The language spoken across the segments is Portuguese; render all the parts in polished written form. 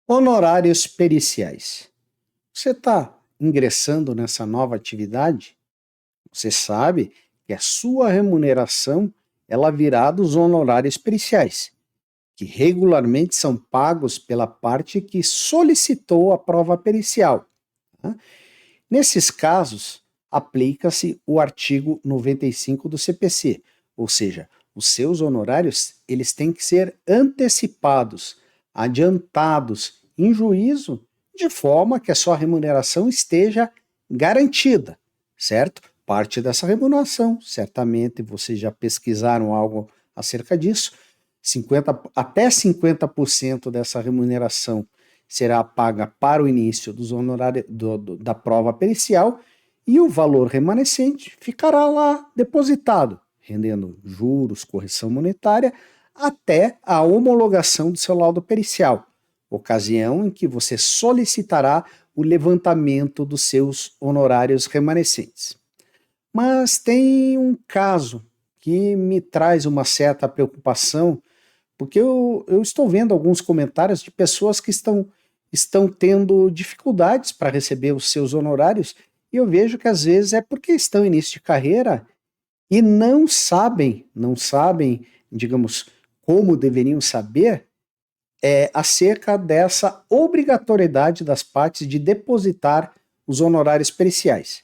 Honorários periciais. Você está ingressando nessa nova atividade? Você sabe que a sua remuneração ela virá dos honorários periciais, que regularmente são pagos pela parte que solicitou a prova pericial. Tá? Nesses casos, aplica-se o artigo 95 do CPC, ou seja, os seus honorários eles têm que ser antecipados, adiantados em juízo, de forma que a sua remuneração esteja garantida, certo? Parte dessa remuneração, certamente vocês já pesquisaram algo acerca disso, até 50% dessa remuneração será paga para o início dos honorários da prova pericial e o valor remanescente ficará lá depositado, rendendo juros, correção monetária, até a homologação do seu laudo pericial, ocasião em que você solicitará o levantamento dos seus honorários remanescentes. Mas tem um caso que me traz uma certa preocupação, porque eu estou vendo alguns comentários de pessoas que estão tendo dificuldades para receber os seus honorários, e eu vejo que às vezes é porque estão em início de carreira e não sabem, digamos, como deveriam saber acerca dessa obrigatoriedade das partes de depositar os honorários periciais,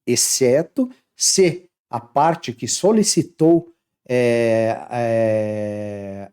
exceto se a parte que solicitou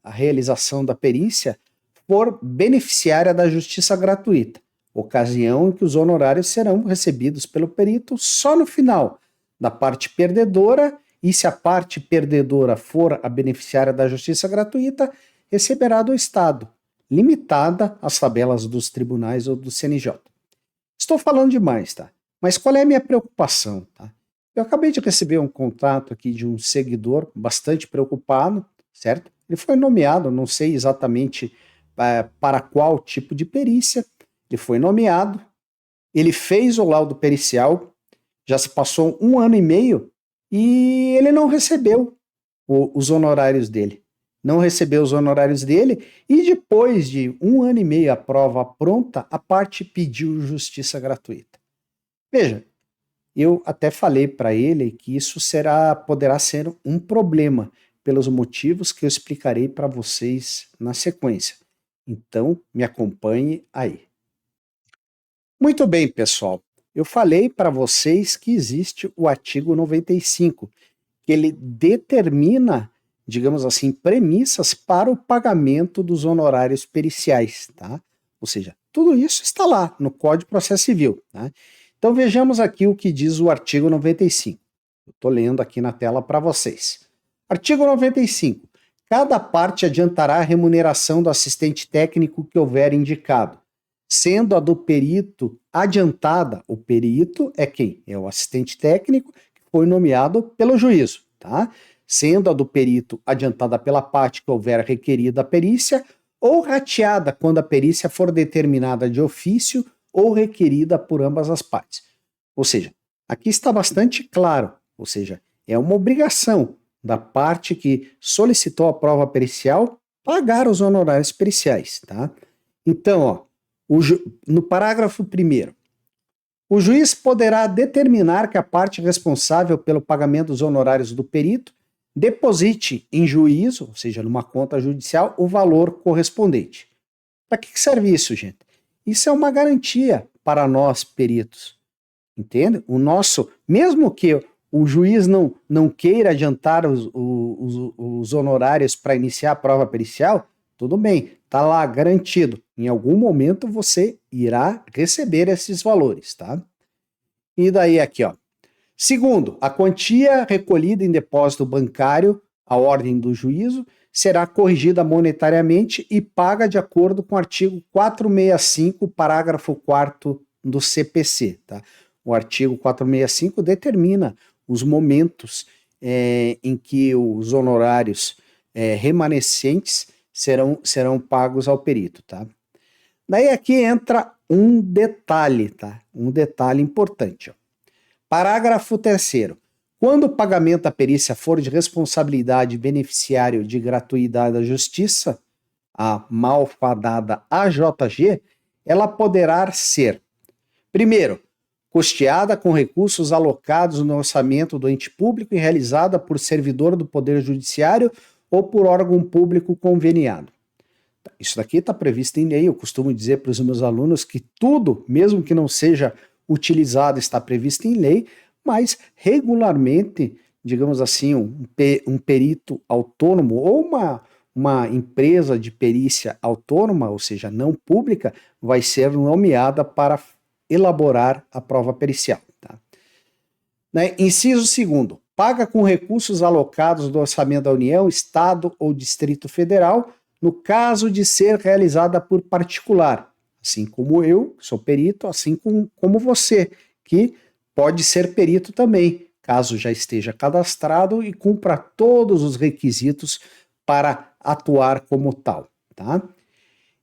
a realização da perícia for beneficiária da justiça gratuita, ocasião em que os honorários serão recebidos pelo perito só no final da parte perdedora, e se a parte perdedora for a beneficiária da justiça gratuita, receberá do Estado, limitada às tabelas dos tribunais ou do CNJ. Estou falando demais, tá? Mas qual é a minha preocupação, tá? Eu acabei de receber um contato aqui de um seguidor bastante preocupado, certo? Ele foi nomeado, não sei exatamente para qual tipo de perícia, ele foi nomeado, ele fez o laudo pericial, já se passou 1 ano e meio e ele não recebeu os honorários dele. Não recebeu os honorários dele e depois de 1 ano e meio a prova pronta, a parte pediu justiça gratuita. Veja, eu até falei para ele que isso poderá ser um problema, pelos motivos que eu explicarei para vocês na sequência. Então, me acompanhe aí. Muito bem, pessoal. Eu falei para vocês que existe o artigo 95, que ele determina, digamos assim, premissas para o pagamento dos honorários periciais, tá? Ou seja, tudo isso está lá no Código de Processo Civil, tá? Então vejamos aqui o que diz o artigo 95. Eu estou lendo aqui na tela para vocês. Artigo 95. Cada parte adiantará a remuneração do assistente técnico que houver indicado, sendo a do perito adiantada. O perito é quem? É o assistente técnico que foi nomeado pelo juízo, tá? Sendo a do perito adiantada pela parte que houver requerido a perícia, ou rateada quando a perícia for determinada de ofício ou requerida por ambas as partes. Ou seja, aqui está bastante claro, ou seja, é uma obrigação da parte que solicitou a prova pericial pagar os honorários periciais, tá? Então, ó, no parágrafo 1º, o juiz poderá determinar que a parte responsável pelo pagamento dos honorários do perito deposite em juízo, ou seja, numa conta judicial, o valor correspondente. Para que serve isso, gente? Isso é uma garantia para nós, peritos. Entende? Mesmo que o juiz não queira adiantar os honorários para iniciar a prova pericial, tudo bem, está lá garantido. Em algum momento você irá receber esses valores, tá? E daí aqui, ó. Segundo, a quantia recolhida em depósito bancário, à ordem do juízo, será corrigida monetariamente e paga de acordo com o artigo 465, parágrafo 4º do CPC. Tá? O artigo 465 determina os momentos em que os honorários remanescentes serão pagos ao perito. Tá? Daí aqui entra um detalhe, tá? Um detalhe importante. Ó. Parágrafo 3º. Quando o pagamento da perícia for de responsabilidade beneficiário de gratuidade da justiça, a malfadada AJG, ela poderá ser, primeiro, custeada com recursos alocados no orçamento do ente público e realizada por servidor do Poder Judiciário ou por órgão público conveniado. Isso daqui está previsto em lei. Eu costumo dizer para os meus alunos que tudo, mesmo que não seja utilizado, está previsto em lei, mas regularmente, digamos assim, um perito autônomo ou uma empresa de perícia autônoma, ou seja, não pública, vai ser nomeada para elaborar a prova pericial. Tá? Né? Inciso 2º, paga com recursos alocados do orçamento da União, Estado ou Distrito Federal, no caso de ser realizada por particular, assim como eu, que sou perito, assim como você, que pode ser perito também, caso já esteja cadastrado e cumpra todos os requisitos para atuar como tal. Tá?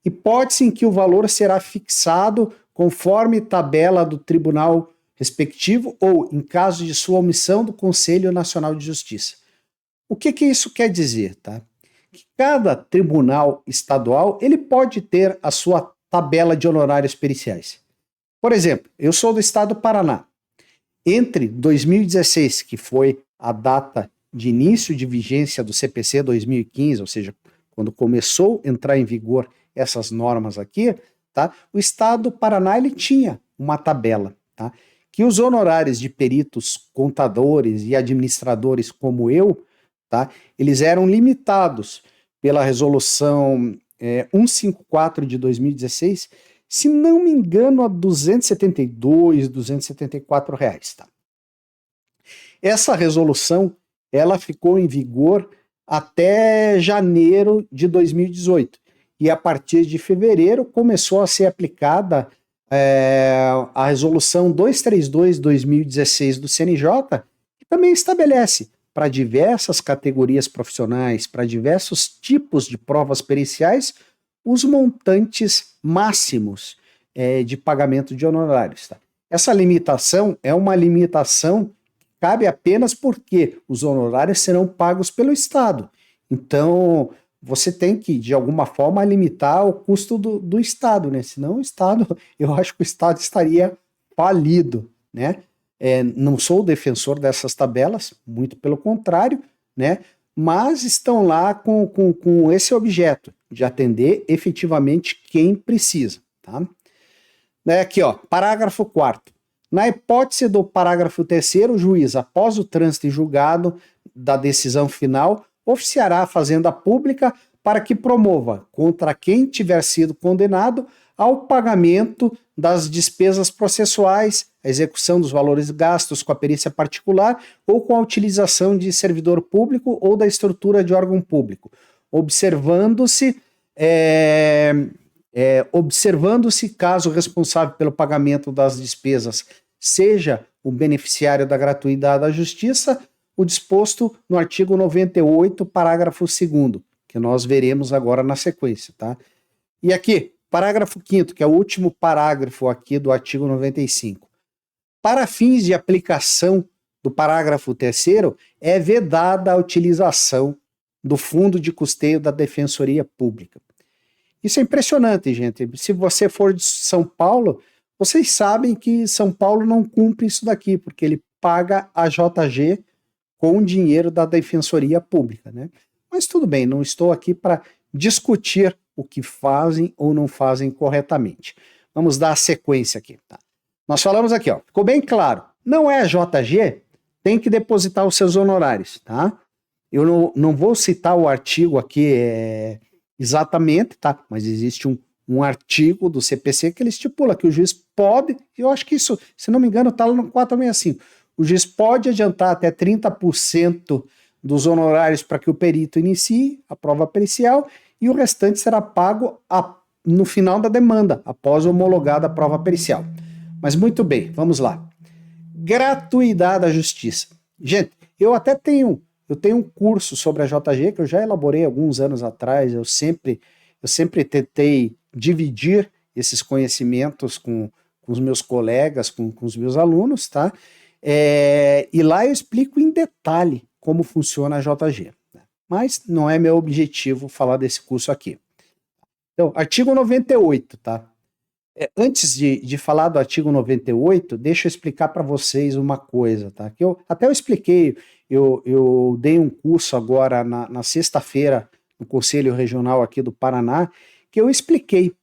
Hipótese em que o valor será fixado conforme tabela do tribunal respectivo ou, em caso de sua omissão, do Conselho Nacional de Justiça. O que isso quer dizer? Tá? Que cada tribunal estadual ele pode ter a sua tabela de honorários periciais. Por exemplo, eu sou do estado do Paraná. Entre 2016, que foi a data de início de vigência do CPC 2015, ou seja, quando começou a entrar em vigor essas normas aqui, tá? O estado do Paraná ele tinha uma tabela, tá? Que os honorários de peritos, contadores e administradores como eu, tá? Eles eram limitados pela resolução 154 de 2016, se não me engano, a R$ 272, R$ 274 reais, tá? Essa resolução ela ficou em vigor até janeiro de 2018 e a partir de fevereiro começou a ser aplicada a resolução 232/2016 do CNJ, que também estabelece para diversas categorias profissionais, para diversos tipos de provas periciais, os montantes máximos de pagamento de honorários. Tá? Essa limitação é uma limitação que cabe apenas porque os honorários serão pagos pelo Estado. Então, você tem que, de alguma forma, limitar o custo do Estado, né? Senão o Estado, eu acho que o Estado estaria falido, né? Não sou defensor dessas tabelas, muito pelo contrário, né? Mas estão lá com esse objeto, de atender efetivamente quem precisa, tá? Aqui, ó, parágrafo 4º. Na hipótese do parágrafo 3º, o juiz, após o trânsito em julgado da decisão final, oficiará a Fazenda Pública para que promova, contra quem tiver sido condenado, ao pagamento das despesas processuais, a execução dos valores gastos com a perícia particular ou com a utilização de servidor público ou da estrutura de órgão público, observando-se caso o responsável pelo pagamento das despesas seja o beneficiário da gratuidade da justiça, o disposto no artigo 98, parágrafo 2º, que nós veremos agora na sequência, tá? E aqui, parágrafo 5º, que é o último parágrafo aqui do artigo 95. Para fins de aplicação do parágrafo 3º, é vedada a utilização do fundo de custeio da Defensoria Pública. Isso é impressionante, gente. Se você for de São Paulo, vocês sabem que São Paulo não cumpre isso daqui, porque ele paga a JG com o dinheiro da Defensoria Pública, né? Mas tudo bem, não estou aqui para discutir o que fazem ou não fazem corretamente. Vamos dar a sequência aqui, tá? Nós falamos aqui, ó, ficou bem claro, não é a JG, tem que depositar os seus honorários, tá? Eu não vou citar o artigo aqui exatamente, tá? Mas existe um artigo do CPC que ele estipula que o juiz pode, eu acho que isso, se não me engano, está lá no 465, o juiz pode adiantar até 30% dos honorários para que o perito inicie a prova pericial e o restante será pago no final da demanda, após homologada a prova pericial. Mas muito bem, vamos lá. Gratuidade da justiça. Gente, eu tenho um curso sobre a JG que eu já elaborei alguns anos atrás, eu sempre tentei dividir esses conhecimentos com os meus colegas, com os meus alunos, tá? E lá eu explico em detalhe como funciona a JG. Né? Mas não é meu objetivo falar desse curso aqui. Então, artigo 98, tá? Antes de falar do artigo 98, deixa eu explicar para vocês uma coisa, tá? Que eu expliquei, eu dei um curso agora na sexta-feira no Conselho Regional aqui do Paraná, que eu expliquei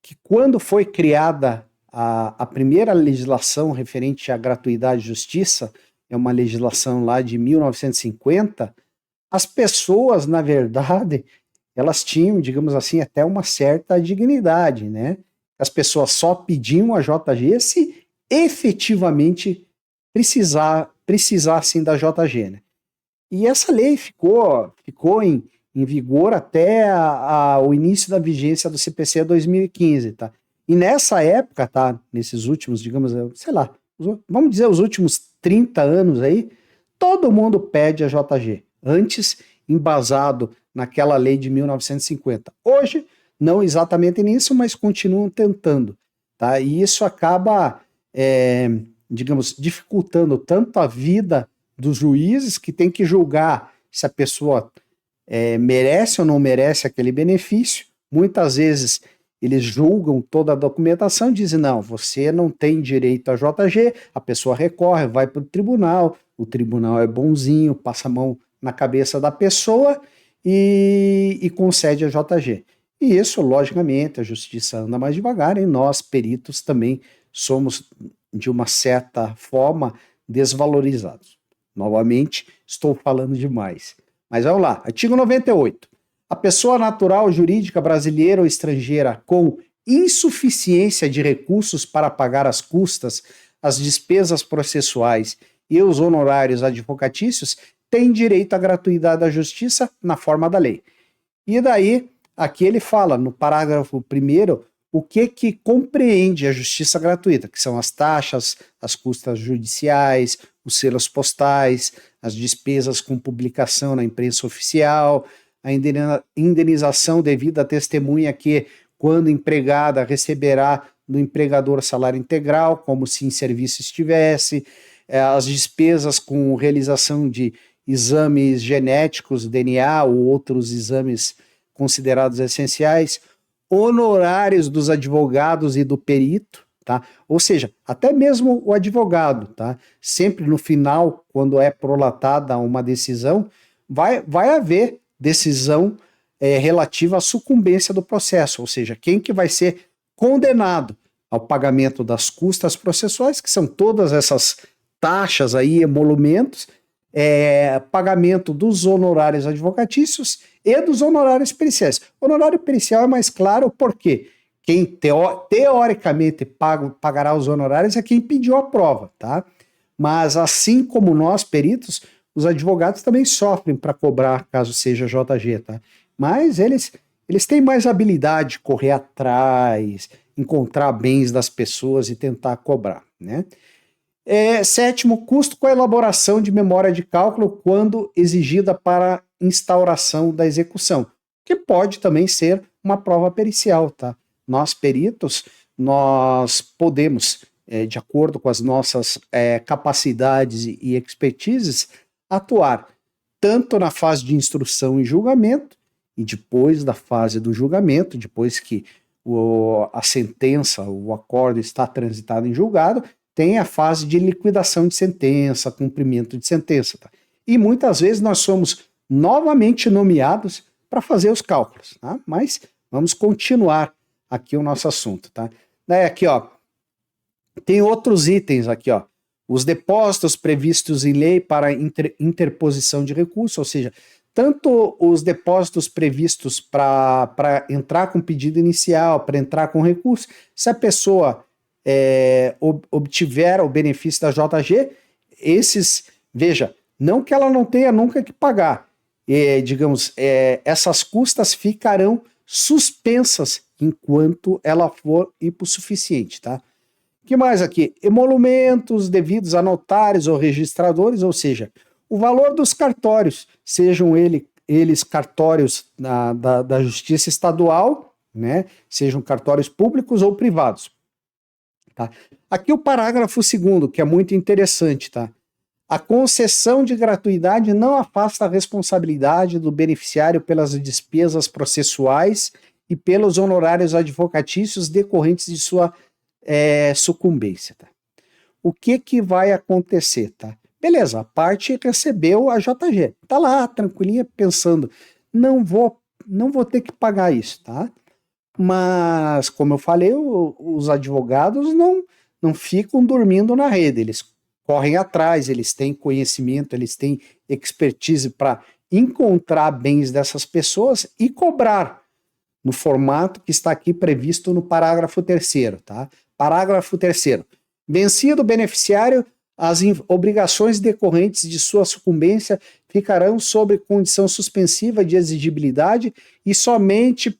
que quando foi criada a primeira legislação referente à gratuidade e justiça, é uma legislação lá de 1950, as pessoas, na verdade, elas tinham, digamos assim, até uma certa dignidade, né? As pessoas só pediam a JG se efetivamente precisassem da JG, né? E essa lei ficou em vigor até o início da vigência do CPC 2015, tá? E nessa época, tá? Nesses últimos, digamos, sei lá, vamos dizer os últimos 30 anos aí, todo mundo pede a JG. Antes, embasado naquela lei de 1950. Hoje, não exatamente nisso, mas continuam tentando, tá? E isso acaba, digamos, dificultando tanto a vida dos juízes, que tem que julgar se a pessoa merece ou não merece aquele benefício. Muitas vezes eles julgam toda a documentação e dizem, não, você não tem direito a JG, a pessoa recorre, vai para o tribunal é bonzinho, passa a mão na cabeça da pessoa e concede a JG. E isso, logicamente, a justiça anda mais devagar e nós, peritos, também somos, de uma certa forma, desvalorizados. Novamente, estou falando demais. Mas vamos lá, artigo 98. A pessoa natural, jurídica, brasileira ou estrangeira com insuficiência de recursos para pagar as custas, as despesas processuais e os honorários advocatícios tem direito à gratuidade da justiça na forma da lei. E daí, aqui ele fala, no parágrafo 1º, o que compreende a justiça gratuita, que são as taxas, as custas judiciais, os selos postais, as despesas com publicação na imprensa oficial, a indenização devida à testemunha que, quando empregada, receberá do empregador salário integral, como se em serviço estivesse, as despesas com realização de exames genéticos, DNA ou outros exames considerados essenciais, honorários dos advogados e do perito, tá? Ou seja, até mesmo o advogado, tá? Sempre no final, quando é prolatada uma decisão, vai haver decisão relativa à sucumbência do processo, ou seja, quem que vai ser condenado ao pagamento das custas processuais, que são todas essas taxas aí, emolumentos, pagamento dos honorários advocatícios e dos honorários periciais. O honorário pericial é mais claro porque quem teoricamente pagará os honorários é quem pediu a prova, tá? Mas assim como nós, peritos, os advogados também sofrem para cobrar, caso seja JG, tá? Mas eles têm mais habilidade de correr atrás, encontrar bens das pessoas e tentar cobrar, né? Sétimo, custo com a elaboração de memória de cálculo quando exigida para instauração da execução, que pode também ser uma prova pericial, tá? Nós, peritos, nós podemos, de acordo com as nossas capacidades e expertises, atuar tanto na fase de instrução e julgamento, e depois da fase do julgamento, depois que a sentença, o acórdão está transitado em julgado, tem a fase de liquidação de sentença, cumprimento de sentença. Tá? E muitas vezes nós somos novamente nomeados para fazer os cálculos. Tá? Mas vamos continuar aqui o nosso assunto. Tá? Daí aqui, ó, tem outros itens aqui, ó. Os depósitos previstos em lei para interposição de recurso, ou seja, tanto os depósitos previstos para entrar com pedido inicial, para entrar com recurso, se a pessoa obtiver o benefício da JG, veja, não que ela não tenha nunca que pagar, digamos, essas custas ficarão suspensas enquanto ela for hipossuficiente, tá? O que mais aqui? Emolumentos devidos a notários ou registradores, ou seja, o valor dos cartórios, sejam eles cartórios da Justiça Estadual, né? Sejam cartórios públicos ou privados. Tá? Aqui o parágrafo 2º, que é muito interessante, tá? A concessão de gratuidade não afasta a responsabilidade do beneficiário pelas despesas processuais e pelos honorários advocatícios decorrentes de sua sucumbência. Tá? O que vai acontecer? Tá? Beleza, a parte recebeu a JG, tá lá tranquilinha pensando, não vou ter que pagar isso, tá? Mas, como eu falei, os advogados não ficam dormindo na rede, eles correm atrás, eles têm conhecimento, eles têm expertise para encontrar bens dessas pessoas e cobrar no formato que está aqui previsto no parágrafo 3º, tá? Parágrafo 3º. Vencido o beneficiário, as obrigações decorrentes de sua sucumbência ficarão sob condição suspensiva de exigibilidade e somente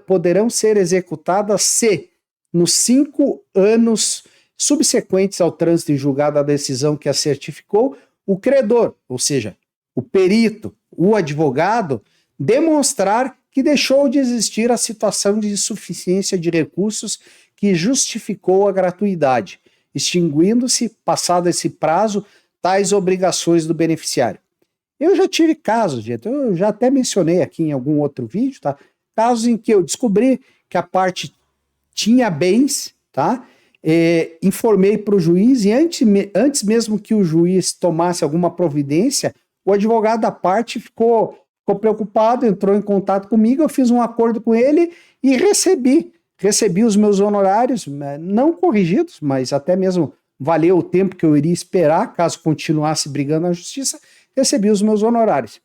poderão ser executadas se, nos 5 anos subsequentes ao trânsito em julgado da decisão que a certificou, o credor, ou seja, o perito, o advogado, demonstrar que deixou de existir a situação de insuficiência de recursos que justificou a gratuidade, extinguindo-se, passado esse prazo, tais obrigações do beneficiário. Eu já tive casos, gente, eu já até mencionei aqui em algum outro vídeo, tá? Casos em que eu descobri que a parte tinha bens, tá? Informei para o juiz e antes mesmo que o juiz tomasse alguma providência, o advogado da parte ficou preocupado, entrou em contato comigo, eu fiz um acordo com ele e recebi os meus honorários, não corrigidos, mas até mesmo valeu o tempo que eu iria esperar, caso continuasse brigando na justiça, recebi os meus honorários.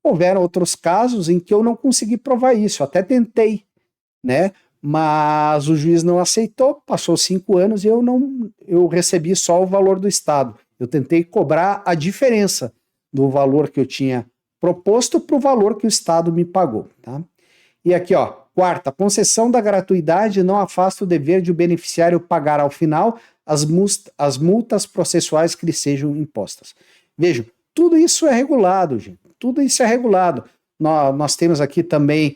Houveram outros casos em que eu não consegui provar isso, até tentei, né? Mas o juiz não aceitou, passou 5 anos e eu recebi só o valor do Estado. Eu tentei cobrar a diferença do valor que eu tinha proposto para o valor que o Estado me pagou, tá? E aqui, ó, quarta, concessão da gratuidade não afasta o dever de o beneficiário pagar ao final as multas processuais que lhe sejam impostas. Vejam, tudo isso é regulado, gente. Tudo isso é regulado. Nós temos aqui também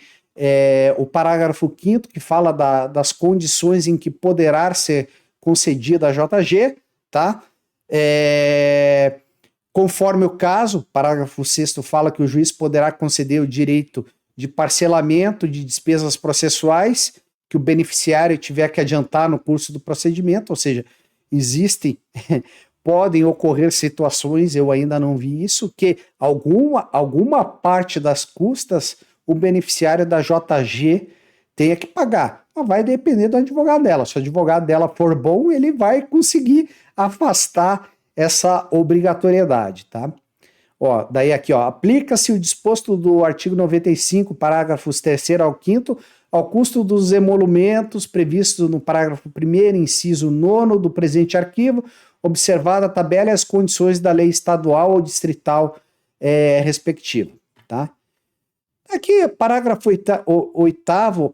o parágrafo 5º, que fala das condições em que poderá ser concedida a JG, tá? Conforme o caso, parágrafo 6º fala que o juiz poderá conceder o direito de parcelamento de despesas processuais que o beneficiário tiver que adiantar no curso do procedimento, ou seja, podem ocorrer situações, eu ainda não vi isso, que alguma parte das custas o beneficiário da JG tenha que pagar. Mas vai depender do advogado dela. Se o advogado dela for bom, ele vai conseguir afastar essa obrigatoriedade, tá? Ó, daí aqui, ó, aplica-se o disposto do artigo 95, parágrafos 3º ao 5º, ao custo dos emolumentos previstos no parágrafo 1º, inciso 9º do presente arquivo, observada a tabela e as condições da lei estadual ou distrital respectiva, tá? Aqui, parágrafo 8º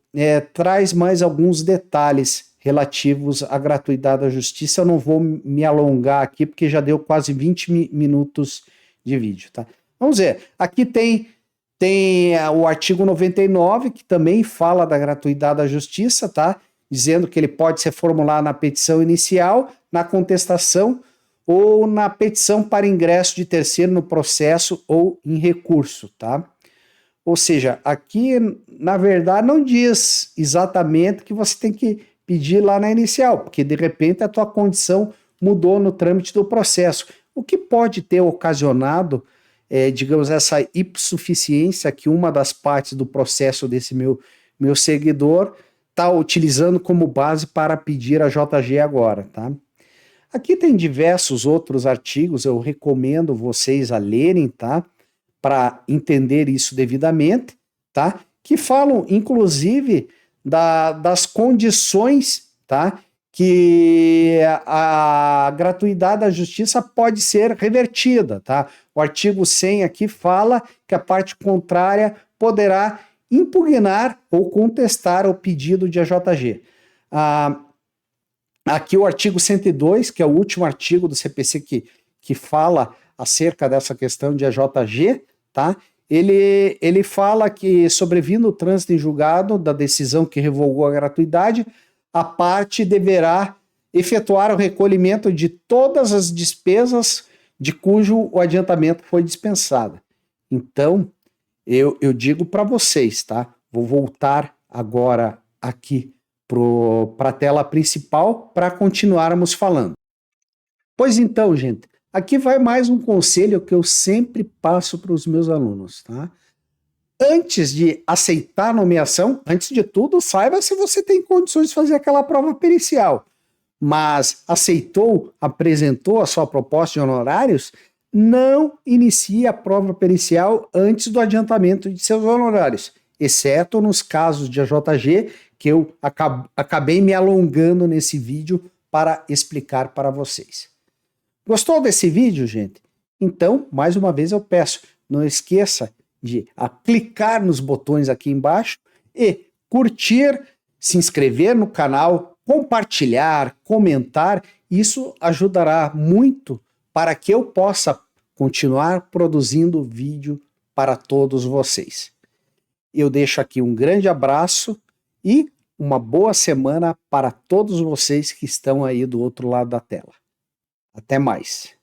traz mais alguns detalhes relativos à gratuidade da justiça. Eu não vou me alongar aqui, porque já deu quase 20 minutos de vídeo, tá? Vamos ver, aqui tem o artigo 99, que também fala da gratuidade da justiça, tá? Dizendo que ele pode ser formulado na petição inicial, na contestação ou na petição para ingresso de terceiro no processo ou em recurso, tá? Ou seja, aqui, na verdade, não diz exatamente que você tem que pedir lá na inicial, porque de repente a tua condição mudou no trâmite do processo, o que pode ter ocasionado, digamos, essa hipossuficiência que uma das partes do processo desse meu seguidor está utilizando como base para pedir a JG agora, tá? Aqui tem diversos outros artigos, eu recomendo vocês a lerem, tá? Para entender isso devidamente, tá? Que falam, inclusive, das condições, tá? Que a gratuidade da justiça pode ser revertida, tá? O artigo 100 aqui fala que a parte contrária poderá impugnar ou contestar o pedido de AJG. Aqui o artigo 102, que é o último artigo do CPC que fala acerca dessa questão de AJG, tá? Ele fala que, sobrevindo o trânsito em julgado da decisão que revogou a gratuidade, a parte deverá efetuar o recolhimento de todas as despesas de cujo o adiantamento foi dispensado. Então, eu digo para vocês, tá? Vou voltar agora aqui para a tela principal para continuarmos falando. Pois então, gente, aqui vai mais um conselho que eu sempre passo para os meus alunos, tá? Antes de aceitar a nomeação, antes de tudo, saiba se você tem condições de fazer aquela prova pericial. Mas aceitou, apresentou a sua proposta de honorários, não inicie a prova pericial antes do adiantamento de seus honorários, exceto nos casos de AJG, que eu acabei me alongando nesse vídeo para explicar para vocês. Gostou desse vídeo, gente? Então, mais uma vez eu peço, não esqueça de clicar nos botões aqui embaixo e curtir, se inscrever no canal, compartilhar, comentar. Isso ajudará muito para que eu possa continuar produzindo vídeo para todos vocês. Eu deixo aqui um grande abraço e uma boa semana para todos vocês que estão aí do outro lado da tela. Até mais.